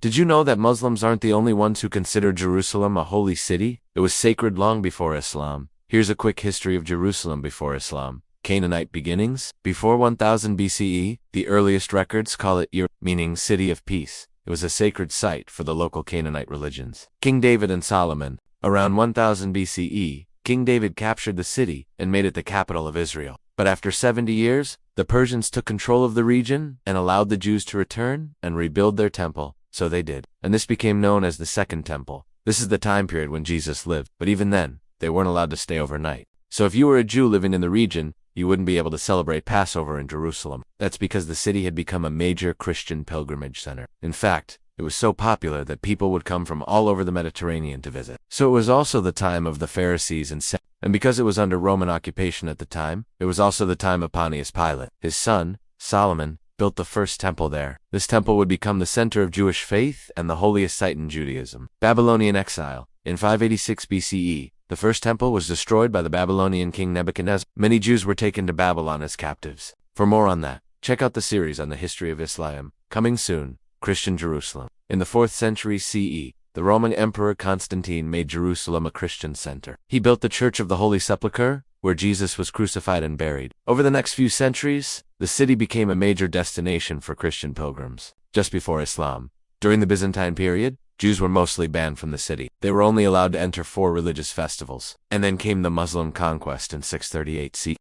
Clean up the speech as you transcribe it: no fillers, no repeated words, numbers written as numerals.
Did you know that Muslims aren't the only ones who consider Jerusalem a holy city? It was sacred long before Islam. Here's a quick history of Jerusalem before Islam. Canaanite beginnings. Before 1000 BCE, the earliest records call it meaning city of peace. It was a sacred site for the local Canaanite religions. King David and Solomon. Around 1000 BCE, King David captured the city and made it the capital of Israel. But after 70 years, the Persians took control of the region and allowed the Jews to return and rebuild their temple. So they did. And this became known as the Second Temple. This is the time period when Jesus lived. But even then, they weren't allowed to stay overnight. So if you were a Jew living in the region, you wouldn't be able to celebrate Passover in Jerusalem. That's because the city had become a major Christian pilgrimage center. In fact, it was so popular that people would come from all over the Mediterranean to visit. So it was also the time of the Pharisees and because it was under Roman occupation at the time, it was also the time of Pontius Pilate. His son, Solomon, built the first temple there. This temple would become the center of Jewish faith and the holiest site in Judaism. Babylonian exile. In 586 BCE, the first temple was destroyed by the Babylonian king Nebuchadnezzar. Many Jews were taken to Babylon as captives. For more on that, check out the series on the history of Islam. Coming soon, Christian Jerusalem. In the 4th century CE, the Roman Emperor Constantine made Jerusalem a Christian center. He built the Church of the Holy Sepulchre, where Jesus was crucified and buried. Over the next few centuries, the city became a major destination for Christian pilgrims. Just before Islam, during the Byzantine period, Jews were mostly banned from the city. They were only allowed to enter 4 religious festivals. And then came the Muslim conquest in 638 CE.